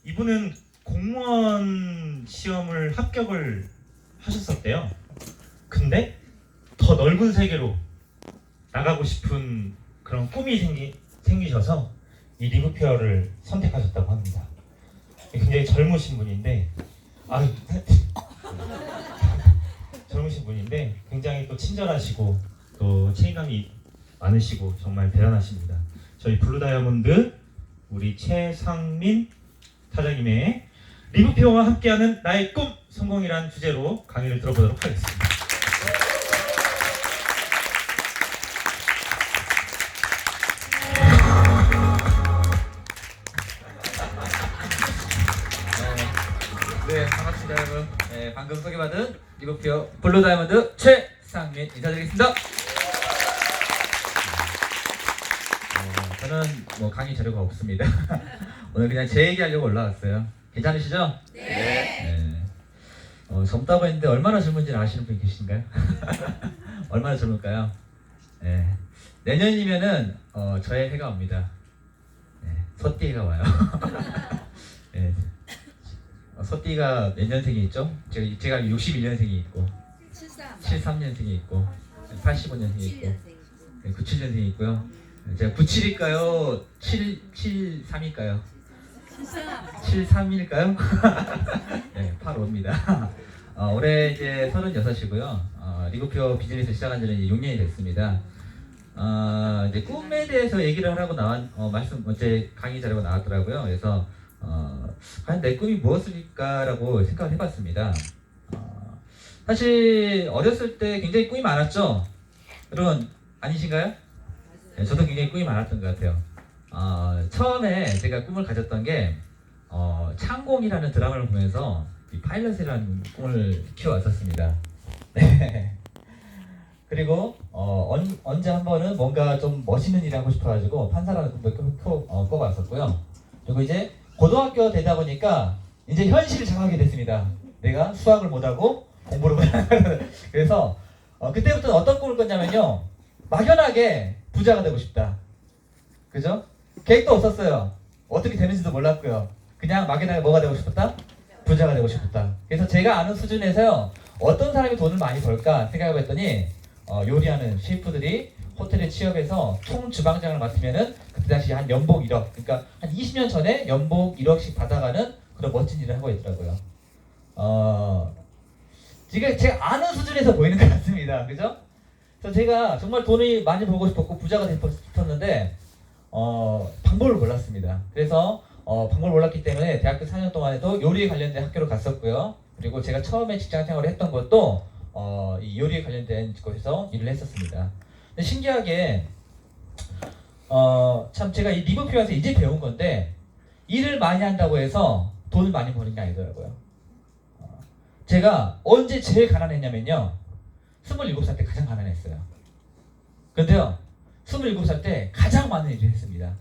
이분은 공무원 시험을 합격을 하셨었대요. 근데 더 넓은 세계로 나가고 싶은 그런 꿈이 생기셔서 이 리브페어를 선택하셨다고 합니다. 굉장히 젊으신 분인데, 젊으신 분인데 굉장히 또 친절하시고 또 책임감이 많으시고 정말 대단하십니다. 저희 블루다이아몬드 우리 최상민 사장님의 리브페어와 함께하는 나의 꿈 성공이란 주제로 강의를 들어보도록 하겠습니다. 네, 반갑습니다 여러분. 네, 방금 소개받은 리브페어 블루다이아몬드 최상민 인사드리겠습니다. 저는 뭐 강의 자료가 없습니다. 오늘 그냥 제 얘기하려고 올라왔어요. 괜찮으시죠? 네. 젊다고 했는데 얼마나 젊은지는 아시는 분 계신가요? 얼마나 젊을까요? 네. 내년이면은 저의 해가 옵니다. 네, 소띠가 와요. 네. 소띠가 몇 년생이 있죠? 제가 61년생이 있고 73년생이 있고 85년생이 있고 97년생이 있고요. 제가 97일까요? 773일까요? 73일까요? 네, 85입니다. 올해 이제 36이고요. 리브페어 비즈니스 시작한 지는 이제 6년이 됐습니다. 이제 꿈에 대해서 얘기를 하라고 어제 강의 자료가 나왔더라고요. 그래서 과연 내 꿈이 무엇일까라고 생각을 해봤습니다. 사실 어렸을 때 굉장히 꿈이 많았죠? 여러분 아니신가요? 네, 저도 굉장히 꿈이 많았던 것 같아요. 처음에 제가 꿈을 가졌던 게 창공이라는 드라마를 보면서 이 파일럿이라는 꿈을 키워왔었습니다. 네. 그리고 언제 한 번은 뭔가 좀 멋있는 일을 하고 싶어가지고 판사라는 꿈도 꿔봤었고요. 그리고 이제 고등학교 되다 보니까 이제 현실을 정하게 됐습니다. 내가 수학을 못하고 공부를 못하는 그래서 그때부터는 어떤 꿈을 꿨냐면요, 막연하게 부자가 되고 싶다. 그죠? 계획도 없었어요. 어떻게 되는지도 몰랐고요. 그냥 막연하게 뭐가 되고 싶었다? 부자가 되고 싶었다. 그래서 제가 아는 수준에서요, 어떤 사람이 돈을 많이 벌까 생각해봤더니 요리하는 셰프들이 호텔에 취업해서 총 주방장을 맡으면은 그때 당시 한 연봉 1억, 그러니까 한 20년 전에 연봉 1억씩 받아가는 그런 멋진 일을 하고 있더라고요. 지금 제가 아는 수준에서 보이는 것 같습니다. 그죠? 그래서 제가 정말 돈이 많이 벌고 싶었고 부자가 되고 싶었는데 방법을 몰랐습니다. 그래서 방법을 몰랐기 때문에 대학교 4년 동안에도 요리에 관련된 학교를 갔었고요. 그리고 제가 처음에 직장 생활을 했던 것도 이 요리에 관련된 곳에서 일을 했었습니다. 근데 신기하게 참 제가 이 리브페어에서 이제 배운 건데, 일을 많이 한다고 해서 돈을 많이 버는 게 아니더라고요. 제가 언제 제일 가난했냐면요, 27살 때 가장 가난했어요. 근데요, 27살 때 가장 많은 일을 했습니다.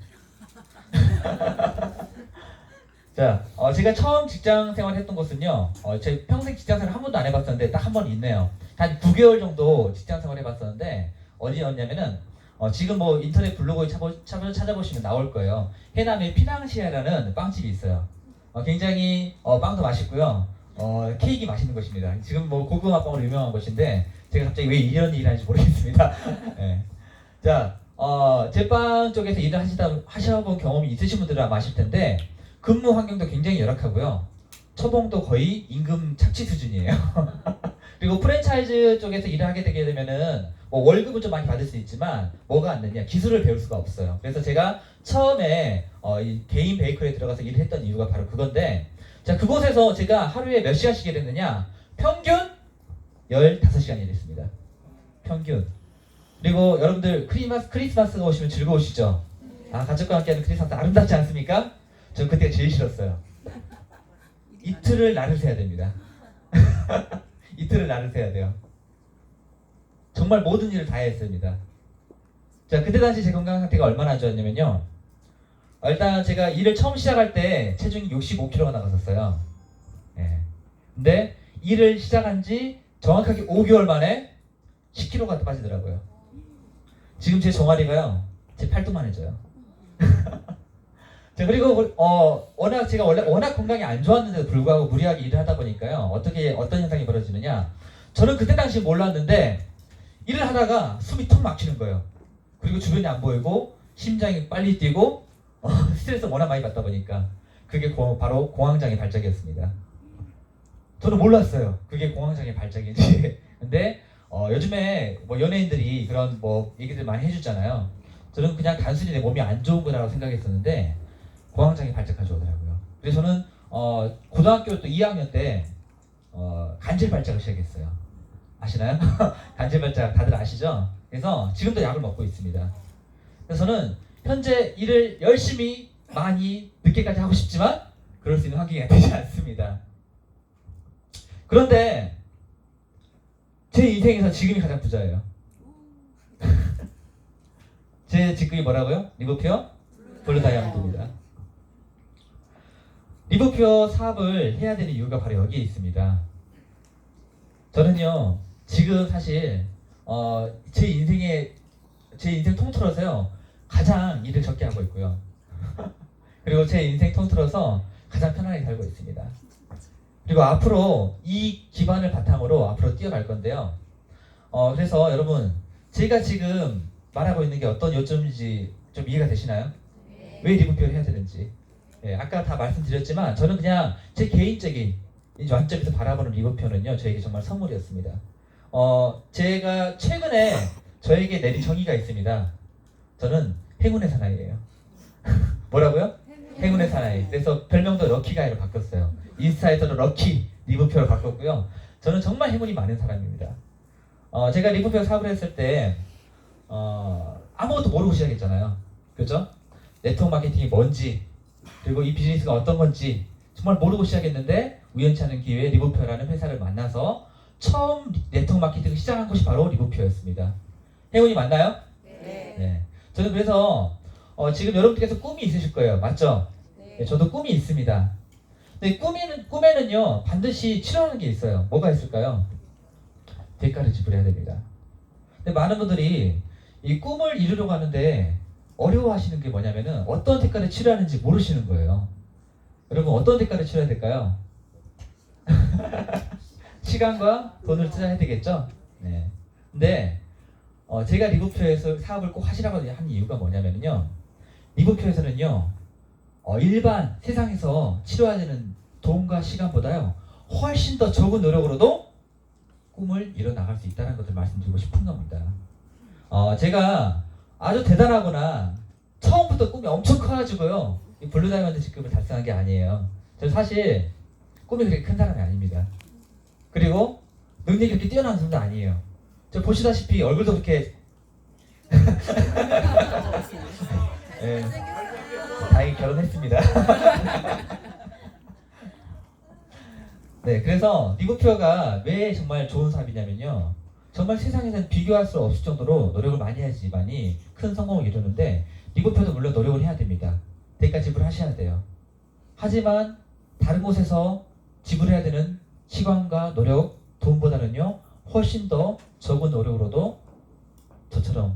자, 제가 처음 직장 생활 했던 곳은요, 제 평생 직장 생활 한 번도 안 해봤었는데 딱 한 번 있네요. 한 9개월 정도 직장 생활 해봤었는데 어디였냐면은 지금 뭐 인터넷 블로그에 찾아보시면 나올 거예요. 해남에 피낭시아라는 빵집이 있어요. 굉장히 빵도 맛있고요. 케이크 맛있는 곳입니다. 지금 뭐 고구마 빵으로 유명한 곳인데 제가 갑자기 왜 이런 일을 하는지 모르겠습니다. 네. 자, 제빵 쪽에서 일을 하셔본 경험이 있으신 분들은 아마 아실 텐데 근무 환경도 굉장히 열악하고요. 초봉도 거의 임금 착취 수준이에요. 그리고 프랜차이즈 쪽에서 일을 하게 되게 되면은 뭐 월급은 좀 많이 받을 수 있지만 뭐가 안 되냐, 기술을 배울 수가 없어요. 그래서 제가 처음에 이 개인 베이커리에 들어가서 일을 했던 이유가 바로 그건데, 자, 그곳에서 제가 하루에 몇 시간씩 일했느냐, 평균 15시간 일했습니다. 평균. 그리고 여러분들 크리스마스가 오시면 즐거우시죠? 가족과 함께하는 크리스마스 아름답지 않습니까? 전 그때가 제일 싫었어요. 이틀을 날을 새야 됩니다. 이틀을 날을 새야 돼요. 정말 모든 일을 다 했습니다. 자, 그때 당시 제 건강 상태가 얼마나 안 좋았냐면요, 일단 제가 일을 처음 시작할 때 체중이 65kg가 나갔었어요. 네. 근데 일을 시작한 지 정확하게 5개월 만에 10kg가 빠지더라고요. 지금 제 종아리가요, 제 팔뚝만 해져요. 자, 그리고 워낙 제가 원래 워낙 건강이 안 좋았는데도 불구하고 무리하게 일을 하다 보니까요. 어떤 현상이 벌어지느냐? 저는 그때 당시 몰랐는데 일을 하다가 숨이 턱 막히는 거예요. 그리고 주변이 안 보이고 심장이 빨리 뛰고 스트레스 워낙 많이 받다 보니까 그게 바로 공황장애 발작이었습니다. 저는 몰랐어요. 그게 공황장애 발작인지. 근데 요즘에 뭐 연예인들이 그런 뭐 얘기들 많이 해주잖아요. 저는 그냥 단순히 내 몸이 안 좋은 거라고 생각했었는데 공황장애 발작까지 오더라고요. 그래서 저는 고등학교 또 2학년 때 간질 발작을 시작했어요. 아시나요? 간질 발작 다들 아시죠? 그래서 지금도 약을 먹고 있습니다. 그래서 저는 현재 일을 열심히 많이 늦게까지 하고 싶지만 그럴 수 있는 환경이 되지 않습니다. 그런데 제 인생에서 지금이 가장 부자예요. 제 직급이 뭐라고요? 리버퓨어 블루 다이아몬드입니다. 리버퓨어 사업을 해야 되는 이유가 바로 여기에 있습니다. 저는요 지금 사실 제 인생 통틀어서요 가장 일을 적게 하고 있고요. 그리고 제 인생 통틀어서 가장 편안하게 살고 있습니다. 그리고 앞으로 이 기반을 바탕으로 앞으로 뛰어갈 건데요. 그래서 여러분 제가 지금 말하고 있는 게 어떤 요점인지 좀 이해가 되시나요? 왜 리버퓨어를 해야 되는지. 아까 다 말씀드렸지만 저는 그냥 제 개인적인 이 관점에서 바라보는 리버퓨어는요 저에게 정말 선물이었습니다. 제가 최근에 저에게 내린 정의가 있습니다. 저는 행운의 사나이예요. 뭐라고요? 행운의 사나이. 그래서 별명도 럭키가이로 바뀌었어요. 인스타에서는 럭키 리버퓨어로 바꿨고요. 저는 정말 행운이 많은 사람입니다. 제가 리버퓨어 사업을 했을 때 아무것도 모르고 시작했잖아요. 그죠? 네트워크 마케팅이 뭔지 그리고 이 비즈니스가 어떤 건지 정말 모르고 시작했는데 우연치 않은 기회에 리버퓨어라는 회사를 만나서 처음 네트워크 마케팅을 시작한 곳이 바로 리버퓨어였습니다. 행운이 맞나요? 네. 저는 그래서 지금 여러분들께서 꿈이 있으실 거예요. 맞죠? 네, 저도 꿈이 있습니다. 근데 꿈에는요 반드시 치러하는 게 있어요. 뭐가 있을까요? 대가를 지불해야 됩니다. 근데 많은 분들이 이 꿈을 이루려고 하는데 어려워하시는 게 뭐냐면은 어떤 대가를 치러야 하는지 모르시는 거예요. 여러분 어떤 대가를 치러야 될까요? 시간과 돈을 투자해야 되겠죠? 네. 근데 제가 리버퓨어에서 사업을 꼭 하시라고 한 이유가 뭐냐면요. 리버퓨어에서는요 일반 세상에서 치러야 되는 돈과 시간보다요 훨씬 더 적은 노력으로도 꿈을 이뤄나갈 수 있다는 것을 말씀드리고 싶은 겁니다. 제가 아주 대단하거나 처음부터 꿈이 엄청 커가지고요 이 블루 다이아몬드 직급을 달성한 게 아니에요. 저는 사실 꿈이 그렇게 큰 사람이 아닙니다. 그리고 능력이 그렇게 뛰어난 사람도 아니에요. 저 보시다시피 얼굴도 그렇게 네, 다행히 결혼했습니다. 네, 그래서 리버퓨어가 왜 정말 좋은 사업이냐면요. 정말 세상에서는 비교할 수 없을 정도로 노력을 많이 해야지만이 큰 성공을 이루는데 리버퓨어도 물론 노력을 해야 됩니다. 대가 지불하셔야 돼요. 하지만 다른 곳에서 지불해야 되는 시간과 노력, 돈보다는요 훨씬 더 적은 노력으로도 저처럼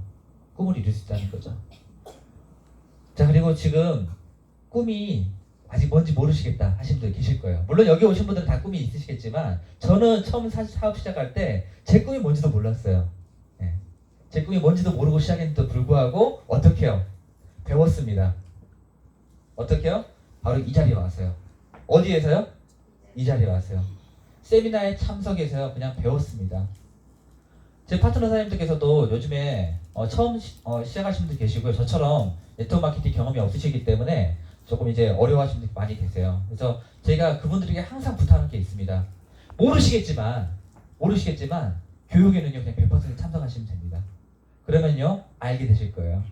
꿈을 이룰 수 있다는 거죠. 자, 그리고 지금 꿈이 아직 뭔지 모르시겠다 하신 분들 계실 거예요. 물론 여기 오신 분들은 다 꿈이 있으시겠지만 저는 처음 사업 시작할 때 제 꿈이 뭔지도 몰랐어요. 네. 제 꿈이 뭔지도 모르고 시작했는데도 불구하고 어떻게 해요? 배웠습니다. 어떻게 해요? 바로 이 자리에 왔어요. 어디에서요? 이 자리에 왔어요. 세미나에 참석해서요 그냥 배웠습니다. 제 파트너 사장님들께서도 요즘에 처음 시작하신 분들 계시고요. 저처럼 네트워크 마케팅 경험이 없으시기 때문에 조금 이제 어려워하시는 분들이 많이 계세요. 그래서 제가 그분들에게 항상 부탁할 게 있습니다. 모르시겠지만 교육에는요 그냥 100% 참석하시면 됩니다. 그러면요 알게 되실 거예요.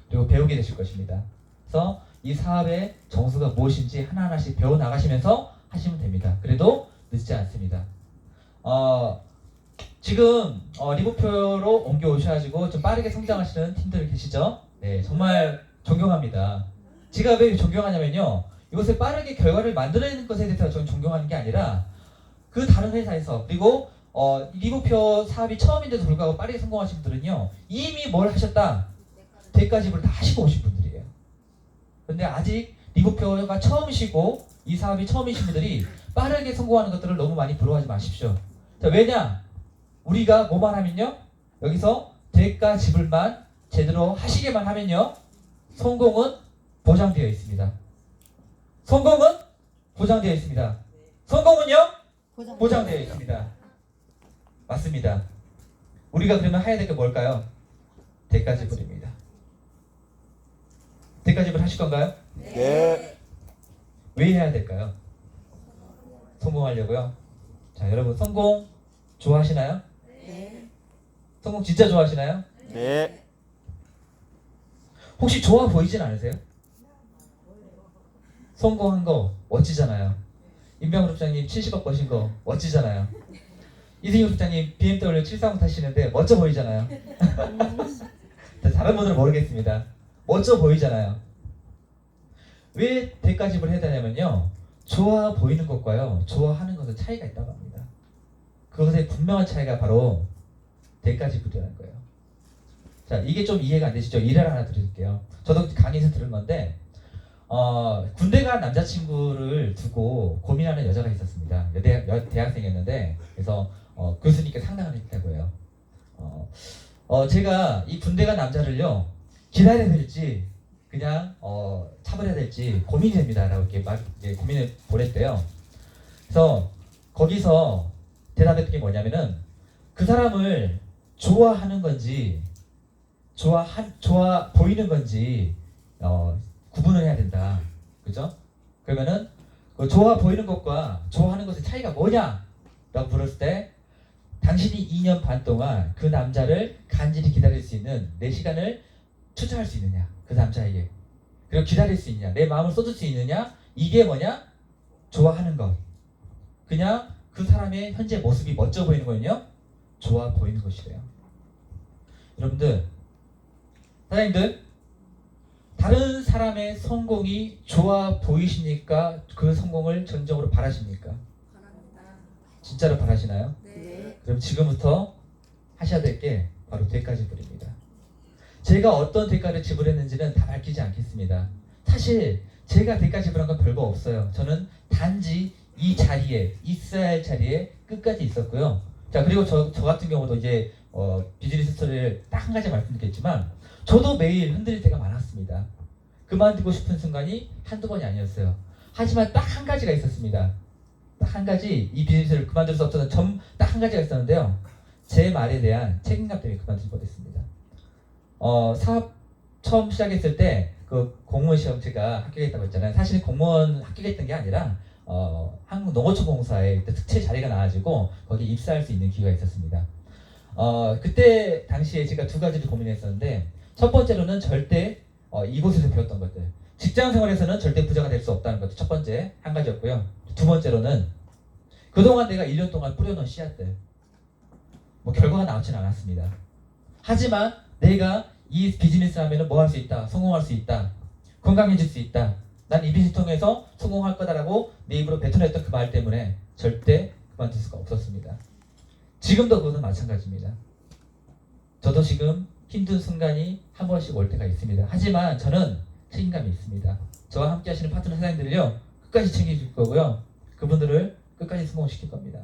그리고 배우게 되실 것입니다. 그래서 이 사업의 정수가 무엇인지 하나하나씩 배워 나가시면서 하시면 됩니다. 그래도 늦지 않습니다. 지금 리버퓨어로 옮겨오셔가지고 좀 빠르게 성장하시는 팀들 계시죠? 네, 정말 존경합니다. 제가 왜 존경하냐면요, 이것을 빠르게 결과를 만들어내는 것에 대해서 저는 존경하는 게 아니라 그 다른 회사에서 그리고 리버퓨어 사업이 처음인데도 불구하고 빠르게 성공하신 분들은요 이미 뭘 하셨다? 대가 지불을 다 하시고 오신 분들이에요. 근데 아직 리부표가 처음이시고 이 사업이 처음이신 분들이 빠르게 성공하는 것들을 너무 많이 부러워하지 마십시오. 자, 왜냐? 우리가 뭐만 하면요, 여기서 대가 지불만 제대로 하시게만 하면요, 성공은 보장되어 있습니다. 성공은 보장되어 있습니다. 성공은요? 보장되어 있습니다. 맞습니다. 우리가 그러면 해야 될 게 뭘까요? 대가 지불입니다. 대가 지불 하실 건가요? 네. 왜 해야 될까요? 성공하려고요. 자, 여러분 성공 좋아하시나요? 성공 진짜 좋아하시나요? 네. 혹시 좋아 보이진 않으세요? 성공한 거 멋지잖아요. 임병훈 부장님 70억 버신 거 멋지잖아요. 이승윤 부장님 BMW 730 타시는데 멋져 보이잖아요. 다른 분들은 모르겠습니다. 멋져 보이잖아요. 왜 대가 지불을 해야 되냐면요, 좋아 보이는 것과요, 좋아하는 것은 차이가 있다고 합니다. 그것의 분명한 차이가 바로 대가 지불이라는 거예요. 자, 이게 좀 이해가 안 되시죠? 일을 하나 드릴게요. 저도 강의에서 들은 건데, 군대 간 남자친구를 두고 고민하는 여자가 있었습니다. 대학생이었는데, 그래서 교수님께 상담을 했다고 해요. 제가 이 군대 간 남자를요, 기다려야 될지 그냥 차버려야 될지 고민이 됩니다 라고 이렇게 고민을 보냈대요. 그래서 거기서 대답했던 게 뭐냐면은, 그 사람을 좋아하는 건지 좋아 보이는 건지 구분을 해야 된다. 그죠? 그러면은 그 좋아 보이는 것과 좋아하는 것의 차이가 뭐냐? 라고 물었을 때, 당신이 2년 반 동안 그 남자를 간절히 기다릴 수 있는 내 시간을 투자할 수 있느냐, 그 남자에게. 그리고 기다릴 수 있느냐, 내 마음을 쏟을 수 있느냐, 이게 뭐냐? 좋아하는 것. 그냥 그 사람의 현재 모습이 멋져 보이는 거는요, 좋아 보이는 것이래요. 여러분들, 사장님들, 다른 사람의 성공이 좋아 보이십니까? 그 성공을 전적으로 바라십니까? 진짜로 바라시나요? 네. 그럼 지금부터 하셔야 될 게 바로 대가 지불입니다. 제가 어떤 대가를 지불했는지는 다 밝히지 않겠습니다. 사실 제가 대가 지불한 건 별거 없어요. 저는 단지 이 자리에, 있어야 할 자리에 끝까지 있었고요. 자, 그리고 저 같은 경우도 이제 비즈니스 스토리를 딱 한 가지 말씀드리겠지만, 저도 매일 흔들릴 때가 많았습니다. 그만두고 싶은 순간이 한두 번이 아니었어요. 하지만 딱 한 가지가 있었습니다. 딱 한 가지, 이 비즈니스를 그만둘 수 없었던 딱 한 가지가 있었는데요, 제 말에 대한 책임감 때문에 그만두지 못했습니다. 사업 처음 시작했을 때 그 공무원 시험 제가 합격했다고 했잖아요. 사실은 공무원 합격했던 게 아니라 한국농어초공사에 특채 자리가 나와가지고 거기 입사할 수 있는 기회가 있었습니다. 그때 당시에 제가 두 가지를 고민했었는데, 첫 번째로는 절대 이곳에서 배웠던 것들, 직장 생활에서는 절대 부자가 될 수 없다는 것도 첫 번째 한 가지였고요. 두 번째로는 그동안 내가 1년 동안 뿌려놓은 씨앗들, 뭐 결과가 나오진 않았습니다. 하지만 내가 이 비즈니스를 하면 뭐 할 수 있다, 성공할 수 있다, 건강해질 수 있다, 난 이 비즈니스 통해서 성공할 거다라고 내 입으로 뱉어냈던 그 말 때문에 절대 그만둘 수가 없었습니다. 지금도 그것은 마찬가지입니다. 저도 지금 힘든 순간이 한 번씩 올 때가 있습니다. 하지만 저는 책임감이 있습니다. 저와 함께 하시는 파트너 사장님들을요, 끝까지 챙겨줄 거고요, 그분들을 끝까지 성공시킬 겁니다.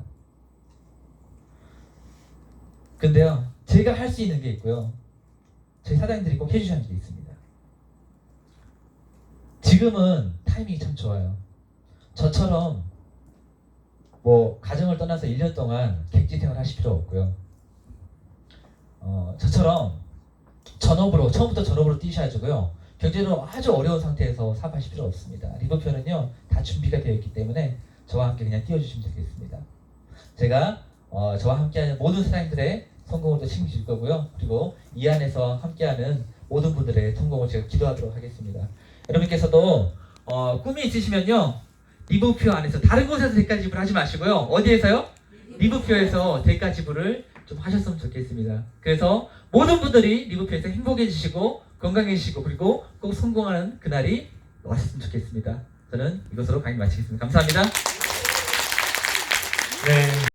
근데요, 제가 할 수 있는 게 있고요, 저희 사장님들이 꼭 해주셔야 하는 게 있습니다. 지금은 타이밍이 참 좋아요. 저처럼 뭐 가정을 떠나서 1년 동안 객지 생활 하실 필요 없고요, 저처럼 처음부터 전업으로 뛰셔야지고요, 경제적으로 아주 어려운 상태에서 사업하실 필요 없습니다. 리버표는요, 다 준비가 되어 있기 때문에 저와 함께 그냥 뛰어주시면 되겠습니다. 제가 저와 함께하는 모든 사장님들의 성공을 또 책임질 거고요, 그리고 이 안에서 함께하는 모든 분들의 성공을 제가 기도하도록 하겠습니다. 여러분께서도 꿈이 있으시면요, 리버표 안에서 다른 곳에서 대가 지불 하지 마시고요, 어디에서요? 리버표에서 대가 지불을 좀 하셨으면 좋겠습니다. 그래서 모든 분들이 리버표에서 행복해지시고 건강해지시고 그리고 꼭 성공하는 그날이 왔으면 좋겠습니다. 저는 이것으로 강의 마치겠습니다. 감사합니다. 네.